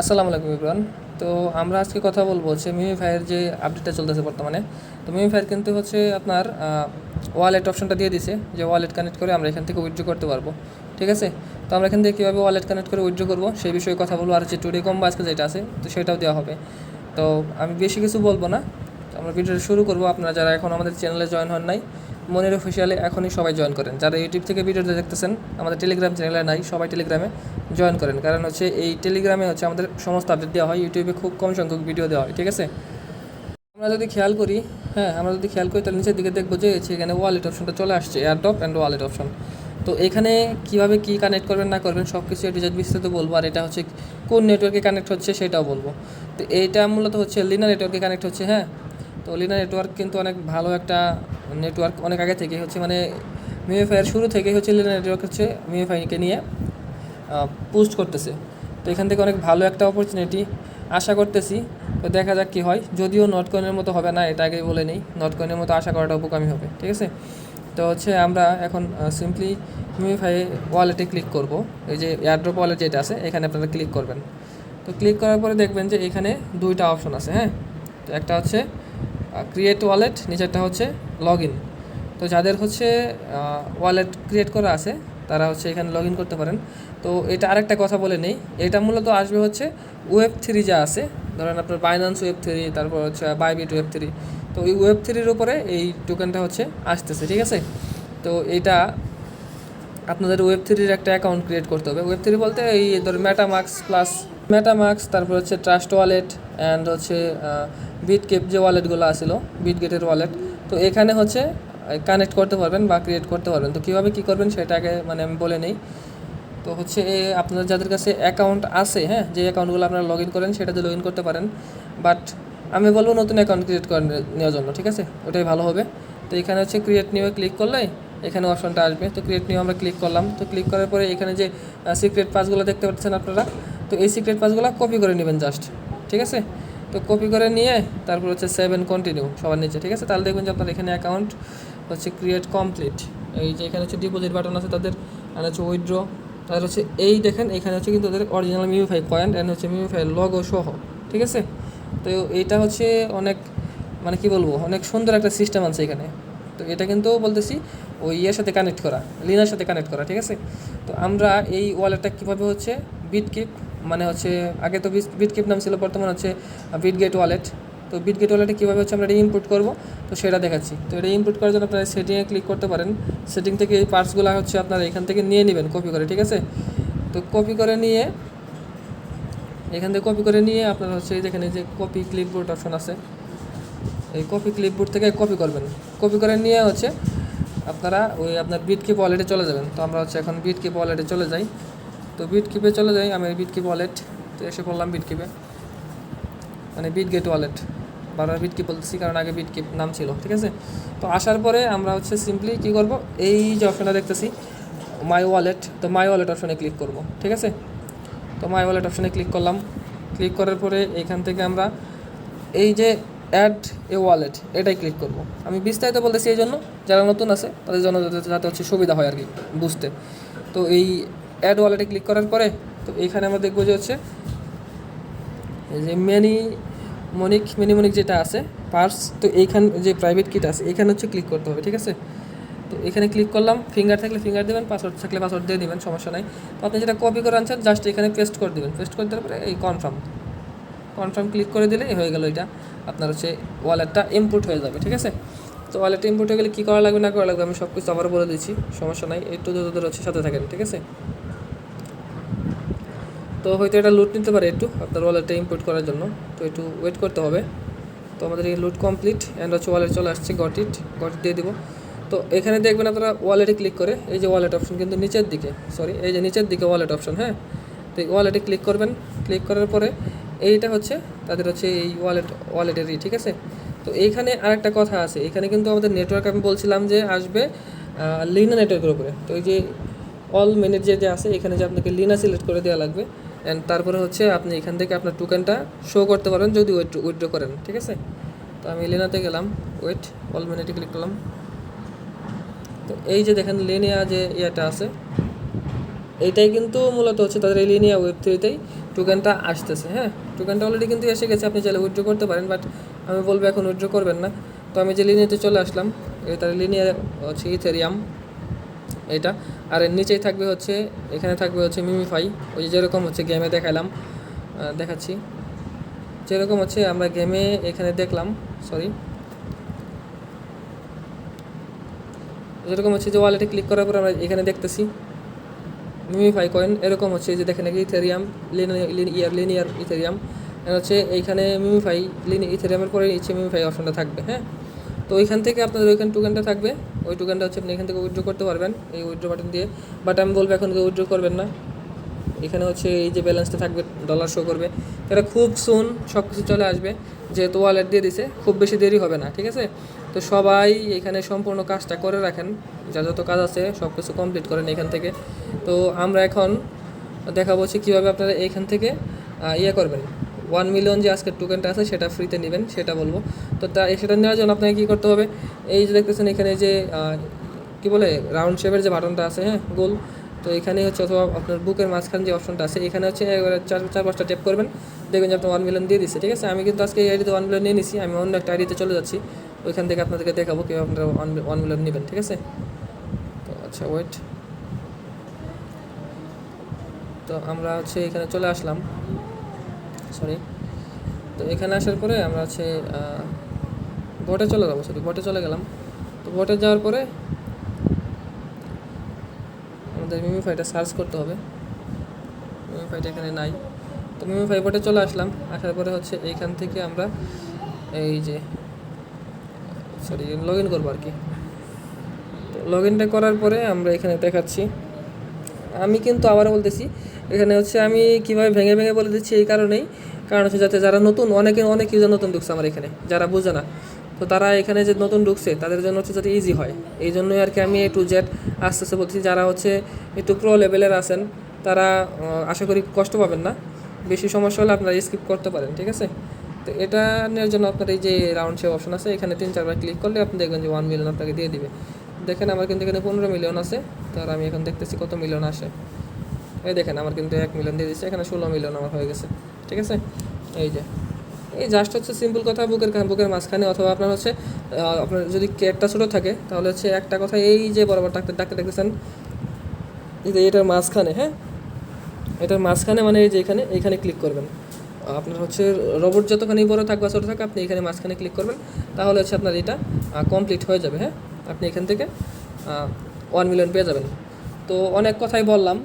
আসসালামু আলাইকুম ইমরান। তো আমরা আজকে কথা বলবো হচ্ছে মিমিফাইয়ের যে আপডেটটা চলতেছে বর্তমানে। তো মিমিফায়ার কিন্তু হচ্ছে আপনার ওয়ালেট অপশনটা দিয়ে দিছে, যে ওয়ালেট কানেক্ট করে আমরা এখান থেকে উইথড্র করতে পারবো। ঠিক আছে, তো আমরা এখান থেকে কীভাবে ওয়ালেট কানেক্ট করে উইথড্র করবো সেই বিষয়ে কথা বলবো, আর হচ্ছে টুডে কম্বো আজকে যেটা আছে তো সেটাও দেওয়া হবে। তো আমি বেশি কিছু বলবো না, আমরা ভিডিওটা শুরু করবো। আপনারা যারা এখন আমাদের চ্যানেলে জয়েন হন নাই, মনির অফিসিয়ালে এখনই সবাই জয়েন করেন। যারা ইউটিউব থেকে ভিডিওটা দেখতেছেন, আমাদের টেলিগ্রাম চ্যানেলে নাই, সবাই টেলিগ্রামে জয়েন করেন, কারণ হচ্ছে এই টেলিগ্রামে হচ্ছে আমাদের সমস্ত আপডেট দেওয়া হয়, ইউটিউবে খুব কম সংখ্যক ভিডিও দেওয়া হয়। ঠিক আছে, আমরা যদি খেয়াল করি, আমরা যদি খেয়াল করি তাহলে নিচের দিকে দেখবো যে এখানে ওয়ালেট অপশনটা চলে আসছে, এয়ারড্রপ অ্যান্ড ওয়ালেট অপশন। তো এখানে কীভাবে কী কানেক্ট করবেন না করবেন সব কিছু এটি বিস্তারিত বলবো, আর এটা হচ্ছে কোন নেটওয়ার্কে কানেক্ট হচ্ছে সেটাও বলবো। তো এইটা মূলত হচ্ছে লিনা নেটওয়ার্কে কানেক্ট হচ্ছে। তো লিনা নেটওয়ার্ক কিন্তু অনেক ভালো একটা নেটওয়ার্ক, অনেক আগে থেকে হচ্ছে মানে মিমিফাইয়ের শুরু থেকে হচ্ছে লিনা নেটওয়ার্ক হচ্ছে মিমিফাইকে নিয়ে পোস্ট করতেছে। তো এখান থেকে অনেক ভালো একটা অপরচুনিটি আশা করতেছি। তো দেখা যাক কী হয়, যদিও নট কয়েনের মতো হবে না, এটা আগেই বলে নেই, নট কয়েনের মতো আশা করাটাও বোকামি হবে। ঠিক আছে, তো হচ্ছে আমরা এখন সিম্পলি মিমিফাই ওয়ালেটে ক্লিক করব। এই যে এয়ারড্রপ ওয়ালেট যেটা আছে এখানে আপনারা ক্লিক করবেন। তো ক্লিক করার পরে দেখবেন যে এখানে দুইটা অপশন আছে। তো একটা হচ্ছে ক্রিয়েট ওয়ালেট, নিচেরটা হচ্ছে লগ ইন। তো যাদের হচ্ছে ওয়ালেট ক্রিয়েট করা আছে তারা হচ্ছে এখানে লগ ইন করতে পারেন। তো এটা আরেকটা কথা বলে নেই, এটা মূলত আসবে হচ্ছে ওয়েব 3 যা আছে, ধরেন আপনার বাইন্যান্স ওয়েব 3, তারপর হচ্ছে বাইবিট ওয়েব 3। তো এই ওয়েব 3-র উপরে এই টোকেনটা হচ্ছে আসতেছে। ঠিক আছে, তো এইটা আপনাদের ওয়েব 3-র একটা অ্যাকাউন্ট ক্রিয়েট করতে হবে। ওয়েব 3 বলতে এই ধরুন মেটামাক্স, তারপর হচ্ছে ট্রাস্ট ওয়ালেট অ্যান্ড হচ্ছে বিটকেপ যে ওয়ালেটগুলো আসিল, বিটগেটের ওয়ালেট। তো এখানে হচ্ছে কানেক্ট করতে পারবেন বা ক্রিয়েট করতে পারবেন। তো কীভাবে কী করবেন সেটা আগে মানে আমি বলে নেই। তো হচ্ছে আপনাদের যাদের কাছে অ্যাকাউন্ট আছে, যে অ্যাকাউন্টগুলো আপনারা লগ ইন করেন সেটাতে লগ ইন করতে পারেন, বাট আমি বলবো নতুন অ্যাকাউন্ট ক্রিয়েট করে নেওয়ার জন্য। ঠিক আছে, ওটাই ভালো হবে। তো এখানে হচ্ছে ক্রিয়েট নিউয়ে ক্লিক করলে এখানে অপশনটা আসবে। তো ক্রিয়েট নিউ আমরা ক্লিক করলাম। তো ক্লিক করার পরে এখানে যে সিক্রেট পাসগুলো দেখতে পাচ্ছেন আপনারা, তো এই সিক্রেট পাসগুলো কপি করে নেবেন জাস্ট। ঠিক আছে, তো কপি করে নিয়ে তারপর হচ্ছে সেভ এন্ড কন্টিনিউ সবার নিচে। ঠিক আছে, তাহলে দেখবেন যে আপনার এখানে অ্যাকাউন্ট হচ্ছে ক্রিয়েট কমপ্লিট। এই যে এখানে হচ্ছে ডিপোজিট বাটন আছে তাদের, আর হচ্ছে উইথড্র, তাদের হচ্ছে এই দেখেন এখানে হচ্ছে কিন্তু তাদের অরিজিনাল মিমিফাই কয়েন অ্যান্ড হচ্ছে মিমিফাই লগো সহ। ঠিক আছে, তো এইটা হচ্ছে অনেক মানে কি বলবো, অনেক সুন্দর একটা সিস্টেম আছে এখানে। তো এটা কিন্তু বলতেছি ওই ইয়ের সাথে কানেক্ট করা, লিনার সাথে কানেক্ট করা। ঠিক আছে, তো আমরা এই ওয়ালেটটা কীভাবে হচ্ছে বিটকিপ মানে হচ্ছে আগে তো বিটকিপ নাম ছিল, বর্তমানে হচ্ছে বিটগেট ওয়ালেট। তো বিটগেট ওয়ালেটে কীভাবে হচ্ছে আমরা এটা ইনপুট করবো তো সেটা দেখাচ্ছি। তো এটা ইনপুট করার জন্য আপনারা সেটিংয়ে ক্লিক করতে পারেন। সেটিং থেকে এই পার্টসগুলো হচ্ছে আপনারা এখান থেকে নিয়ে নেবেন কপি করে। ঠিক আছে, তো কপি করে নিয়ে এখান থেকে কপি করে নিয়ে আপনারা হচ্ছে যেখানে যে কপি ক্লিপবোর্ড অপশন আছে, এই কপি ক্লিপবোর্ড থেকে কপি করবেন। কপি করে নিয়ে হচ্ছে আপনারা ওই আপনার বিটকিপ ওয়ালেটে চলে যাবেন। তো আমরা হচ্ছে এখন বিটকিপ ওয়ালেটে চলে যাই। তো বিটকিপে চলে যাই, আমি বিটকিপ ওয়ালেট তো এসে পড়লাম বিটকিপে, মানে বিটগেট ওয়ালেট, বারবার বিটকিপ বলতেছি কারণ আগে বিটকিপ নাম ছিল। ঠিক আছে, তো আসার পরে আমরা হচ্ছে সিম্পলি কী করব, এই যে অপশনটা দেখতেছি মাই ওয়ালেট, তো মাই ওয়ালেট অপশনে ক্লিক করব। ঠিক আছে, তো মাই ওয়ালেট অপশনে ক্লিক করলাম। ক্লিক করার পরে এইখান থেকে আমরা এই যে অ্যাড এ ওয়ালেট এটাই ক্লিক করব। আমি বিস্তারিত বলতেছি এই জন্য যারা নতুন আছে তাদের জন্য যাতে হচ্ছে সুবিধা হয় আর কি বুঝতে। তো এই অ্যাড ওয়ালেটে ক্লিক করার পরে তো এইখানে আমরা দেখবো যে হচ্ছে এই যে মিনিমনিক যেটা আছে পার্স, তো এইখান যে প্রাইভেট কিট আছে এখানে হচ্ছে ক্লিক করতে হবে। ঠিক আছে, তো এখানে ক্লিক করলাম, ফিঙ্গার থাকলে ফিঙ্গার দেবেন, পাসওয়ার্ড থাকলে পাসওয়ার্ড দিয়ে দেবেন, সমস্যা নাই। তো আপনি যেটা কপি করে আনছেন জাস্ট এখানে পেস্ট করে দেবেন। পেস্ট করে দেওয়ার পরে এই কনফার্ম ক্লিক করে দিলেই হয়ে গেল, এটা আপনার হচ্ছে ওয়ালেটটা ইনপুট হয়ে যাবে। ঠিক আছে, তো ওয়ালেটটা ইনপুট হয়ে গেলে কী করা লাগবে না করা লাগবে আমি সব কিছু আবার বলে দিচ্ছি, সমস্যা নাই, একটু ধরে হচ্ছে সাথে থাকেন। ঠিক আছে, তো হয়তো এটা লুট নিতে পারে একটু আপনার ওয়ালেটটা ইনপুট করার জন্য, তো একটু ওয়েট করতে হবে। তো আমাদের এই লুট কমপ্লিট অ্যান্ড হচ্ছে ওয়ালেট চলে আসছে, গট ইট দিয়ে দিব। তো এখানে দেখবেন আপনারা ওয়ালেটে ক্লিক করে এই যে ওয়ালেট অপশন কিন্তু নিচের দিকে, এই যে নিচের দিকে ওয়ালেট অপশন। তো এই ওয়ালেটে ক্লিক করবেন। ক্লিক করার পরে এইটা হচ্ছে তাদের হচ্ছে এই ওয়ালেটেরই। ঠিক আছে, তো এইখানে আরেকটা কথা আছে, এখানে কিন্তু আমাদের নেটওয়ার্ক আমি বলছিলাম যে আসবে লিনা নেটওয়ার্কের উপরে। তো এই যে অল ম্যানেজার যে আছে এখানে যে আপনাকে লিনা সিলেক্ট করে দেওয়া লাগবে, অ্যান্ড তারপরে হচ্ছে আপনি এখান থেকে আপনার টোকেনটা শো করতে পারবেন যদি উইথড্র করেন। ঠিক আছে, তো আমি লিনাতে গেলাম, অল ম্যানেজে ক্লিক করলাম। তো এই যে দেখেন লিনিয়া যে ইয়েটা আছে এইটাই কিন্তু মূলত হচ্ছে তাদের এই লিনিয়া ওয়েব 3-তেই টোকেনটা আসতেছে। হ্যাঁ, টোকেনটা অলরেডি কিন্তু এসে গেছে, আপনি চাইলে উইথড্র করতে পারেন, বাট আমি বলবো এখন উইথড্র করবেন না। তো আমি যে লিনিয়াতে চলে আসলাম, তার লিনিয়ার হচ্ছে ইথেরিয়াম এটা, আর এর নিচেই থাকবে হচ্ছে, এখানে থাকবে হচ্ছে মিমিফাই, ওই যেরকম হচ্ছে গেমে দেখালাম, দেখাচ্ছি যেরকম হচ্ছে আমরা গেমে এখানে দেখলাম, সরি, যেরকম হচ্ছে যে ওয়ালেটে ক্লিক করার পর আমরা এখানে দেখতেছি মিমিফাই কয়েন, এরকম হচ্ছে যে দেখেন ইথেরিয়াম লিনিয়ার ইথেরিয়াম হচ্ছে এইখানে মিমিফাই ইথেরিয়ামের পরে নিচে মিমিফাই অপশনটা থাকবে। হ্যাঁ, তো ওইখান থেকে আপনাদের ওইখানে টোকেনটা থাকবে, ওই টোকেনটা হচ্ছে আপনি এখান থেকে উইথড্র করতে পারবেন এই উইথড্র বাটন দিয়ে। বাট আমি বলবো এখন উইথড্র করবেন না, এখানে হচ্ছে এই যে ব্যালেন্সটা থাকবে ডলার শো করবে, এটা খুব সুন সব কিছু চলে আসবে, যেহেতু ওয়ালেট দিয়ে দিছে খুব বেশি দেরি হবে না, ঠিক আছে। তো সবাই এখানে সম্পূর্ণ কাজটা করে রাখেন, যা যত কাজ আছে সব কিছু কমপ্লিট করেন এখান থেকে। তো আমরা এখন দেখাবো হচ্ছে কীভাবে আপনারা এইখান থেকে ইয়ে করবেন, 1 মিলিয়ন যে আজকের টোকেনটা আছে সেটা ফ্রিতে নেবেন সেটা বলবো। তো সেটা নেওয়ার জন্য আপনাকে কী করতে হবে, এই যে দেখতেছেন এখানে যে কী বলে রাউন্ড শেপের যে বাটনটা আছে, হ্যাঁ গোল, তো এখানে হচ্ছে অথবা আপনার বুকের মাঝখান যে অপশনটা আছে এখানে হচ্ছে চার পাঁচটা ট্যাপ করবেন, দেখবেন যে আপনার 1 মিলিয়ন দিয়ে দিচ্ছে, ঠিক আছে। আমি কিন্তু আজকে এই আইডিতে 1 মিলিয়ন নিয়ে নিছি, আমি অন্য একটা আইডিতে চলে যাচ্ছি, ওইখান থেকে আপনাদেরকে দেখাবো কীভাবে আপনারা 1 মিলিয়ন নেবেন, ঠিক আছে। তো আচ্ছা ওয়েট, তো আমরা হচ্ছে এখানে চলে আসলাম, সরি, তো এখানে আসার পরে আমরা হচ্ছে বটে চলে যাবো, সরি বটে চলে গেলাম। তো বটে যাওয়ার পরে আমাদের মিমিফাইটা সার্চ করতে হবে, মিমিফাইটা এখানে নাই। তো মিমিফাই বটে চলে আসলাম, আসার পরে হচ্ছে এইখান থেকে আমরা এই যে সরি লগ ইন করবো আর কি। তো লগ ইনটা করার পরে আমরা এখানে দেখাচ্ছি, আমি কিন্তু আবারও বলতেছি এখানে হচ্ছে আমি কীভাবে ভেঙে ভেঙে বলে দিচ্ছি এই কারণেই, কারণ হচ্ছে যাতে যারা নতুন অনেক ইউজার নতুন ঢুকছে আমার এখানে, যারা বোঝে না, তো তারা এখানে যে নতুন ঢুকছে তাদের জন্য হচ্ছে যাতে ইজি হয়, এই জন্যই আর কি আমি A to Z আস্তে আস্তে বলছি। যারা হচ্ছে একটু প্রো লেভেলের আছেন তারা আশা করি কষ্ট পাবেন না, বেশি সমস্যা হলে আপনারা স্কিপ করতে পারেন, ঠিক আছে। তো এটা নেওয়ার জন্য আপনার এই যে রাউন্ড শেপ অপশন আছে এখানে 3-4 বার ক্লিক করলে আপনি দেখবেন যে 1 মিলিয়ন আপনাকে দিয়ে দিবে। দেখেন আমার কিন্তু এখানে 15 মিলিয়ন আছে, তার আমি এখন দেখতেছি কত মিলিয়ন আসে, এই দেখেন আমার কিন্তু 1 মিলিয়ন দিয়ে দিচ্ছে, এখানে 16 মিলিয়ন আমার হয়ে গেছে, ঠিক আছে। এই যে এই জাস্ট হচ্ছে সিম্পল কথা, বুকের মাঝখানে অথবা আপনার হচ্ছে আপনার যদি কেটটা ছোটো থাকে তাহলে হচ্ছে একটা কথা, এই যে বরাবর ডাকতে দেখতেছেন এই যে এটার মাঝখানে, হ্যাঁ এটার মাঝখানে মানে এই যে এইখানে ক্লিক করবেন, আপনার হচ্ছে রোবট যতখানি বড় থাকবে ছোটো থাকে আপনি এখানে মাঝখানে ক্লিক করবেন, তাহলে হচ্ছে আপনার এটা কমপ্লিট হয়ে যাবে। হ্যাঁ, আপনি এখান থেকে 1 মিলিয়ন পেয়ে যাবেন। তো অনেক কথাই বললাম,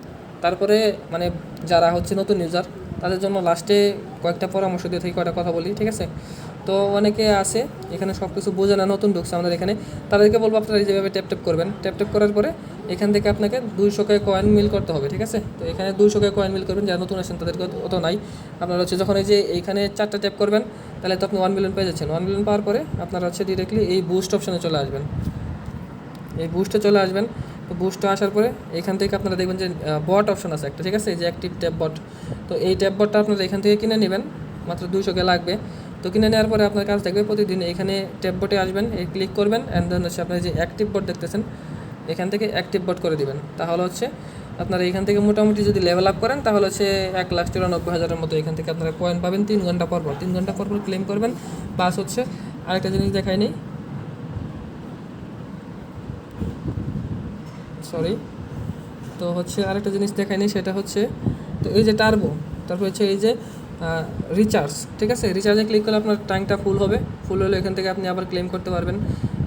তারপরে মানে যারা হচ্ছে নতুন ইউজার তাদের জন্য লাস্টে কয়েকটা পরামর্শ দিয়ে থেকে কয়েকটা কথা বলি, ঠিক আছে। তো অনেকে আছে এখানে সব কিছু বোঝে না, নতুন ঢুকছে আমাদের এখানে, তাদেরকে বলবো আপনারা যেভাবে ট্যাপ করবেন, ট্যাপ করার পরে এখান থেকে আপনাকে 200 কয়েন মিল করতে হবে, ঠিক আছে। তো এখানে 200 কয়েন মিল করবেন, যারা নতুন আসেন তাদেরকে অত নাই। আপনারা হচ্ছে যখন এই যে এইখানে 4টা ট্যাপ করবেন তাহলে তো আপনি 1 মিলিয়ন পেয়ে যাচ্ছেন। 1 মিলিয়ন পাওয়ার পরে আপনারা হচ্ছে ডিরেক্টলি এই বুস্ট অপশানে চলে আসবেন, এই বুস্টে চলে আসবেন। তো বুস্টে আসার পরে এখান থেকে আপনারা দেখবেন যে বট অপশন আছে একটা, ঠিক আছে, এই যে অ্যাক্টিভ ট্যাপ বট। তো এই ট্যাপ বটটা আপনারা এখান থেকে কিনে নেবেন, মাত্র 200 লাগবে। তো কিনে নেওয়ার পরে আপনার কাজ থাকবে প্রতিদিন এখানে ট্যাপ বটে আসবেন, এই ক্লিক করবেন, অ্যান্ড দেন হচ্ছে আপনার যে অ্যাক্টিভ বট দেখতেছেন এখান থেকে অ্যাক্টিভ বট করে দিবেন। তাহলে হচ্ছে আপনারা এখান থেকে মোটামুটি যদি লেভেল আপ করেন তাহলে হচ্ছে 1,94,000-এর মতো এখান থেকে আপনারা কয়েন পাবেন 3 ঘন্টা পর 3 ঘন্টা পর ক্লেম করবেন। প্লাস হচ্ছে আরেকটা জিনিস দেখাই নেই, সরি, তো হচ্ছে আরেকটা জিনিস দেখায়নি, সেটা হচ্ছে তো এই যে টার্বো, তারপর হচ্ছে এই যে রিচার্জ, ঠিক আছে। রিচার্জে ক্লিক করলে আপনার ট্যাঙ্কটা ফুল হবে, ফুল হলে এখান থেকে আপনি আবার ক্লেম করতে পারবেন।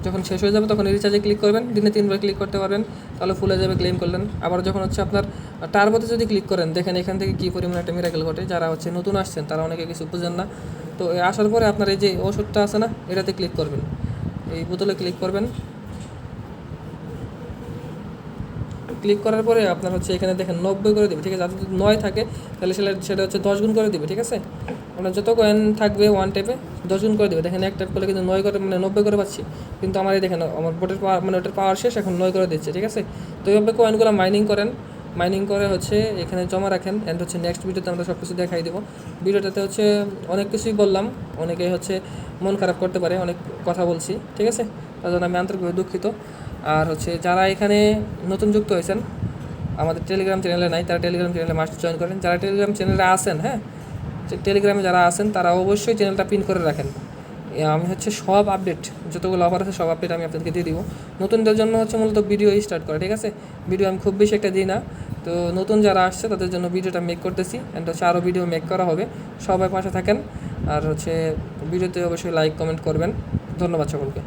যখন শেষ হয়ে যাবে তখন রিচার্জে ক্লিক করবেন, দিনে 3 বার ক্লিক করতে পারবেন, তাহলে ফুল হয়ে যাবে, ক্লেম করলেন। আবার যখন হচ্ছে আপনার টার্বোতে যদি ক্লিক করেন দেখেন এখান থেকে কী পরিমাণ একটা মিরাকেল ঘটে। যারা হচ্ছে নতুন আসছেন তারা অনেকে কিছু বুঝেন না, তো আসার পরে আপনার এই যে ওষুধটা আছে না এটাতে ক্লিক করবেন, এই বোতলে ক্লিক করবেন। ক্লিক করার পরে আপনার হচ্ছে এখানে দেখেন 90 করে দেবে, ঠিক আছে। যদি 9 থাকে তাহলে সেটা হচ্ছে 10 গুণ করে দেবে, ঠিক আছে। আপনার যত কয়েন থাকবে 1 ট্যাপে 10 গুণ করে দেবে। দেখেন এক ট্যাপ করলে কিন্তু 9 করে মানে 90 করে পাচ্ছি, কিন্তু আমার এই দেখেন আমার বোটের পাওয়ার মানে ওটার পাওয়ার শেষ, এখন 9 করে দিচ্ছে, ঠিক আছে। তো এইভাবে কয়েনগুলো মাইনিং করেন, মাইনিং করে হচ্ছে এখানে জমা রাখেন, অ্যান্ড হচ্ছে নেক্সট ভিডিওতে আমরা সব কিছু দেখাই দেবো। ভিডিওটাতে হচ্ছে অনেক কিছুই বললাম, অনেকেই হচ্ছে মন খারাপ করতে পারে, অনেক কথা বলছি, ঠিক আছে, তার জন্য আমি আন্তরিকভাবে দুঃখিত। আর হচ্ছে যারা এখানে নতুন যুক্ত হয়েছেন আমাদের টেলিগ্রাম চ্যানেলে নাই, তারা টেলিগ্রাম চ্যানেলে মাস্ট জয়েন করেন। যারা টেলিগ্রাম চ্যানেলে আসেন, হ্যাঁ, টেলিগ্রামে যারা আছেন তারা অবশ্যই চ্যানেলটা পিন করে রাখেন। আমি হচ্ছে সব আপডেট, যতগুলো অফার আছে সব আপডেট আমি আপনাদেরকে দিয়ে দিব। নতুনদের জন্য হচ্ছে মূলত ভিডিও স্টার্ট করা, ঠিক আছে? ভিডিও আমি খুব বেশি একটা দিই না, তো নতুন যারা আসছে তাদের জন্য ভিডিওটা মেক করতেছি, অ্যান্ড হচ্ছে আরও ভিডিও মেক করা হবে। সবাই পাশে থাকেন, আর হচ্ছে ভিডিওতে অবশ্যই লাইক কমেন্ট করবেন। ধন্যবাদ সকলকে।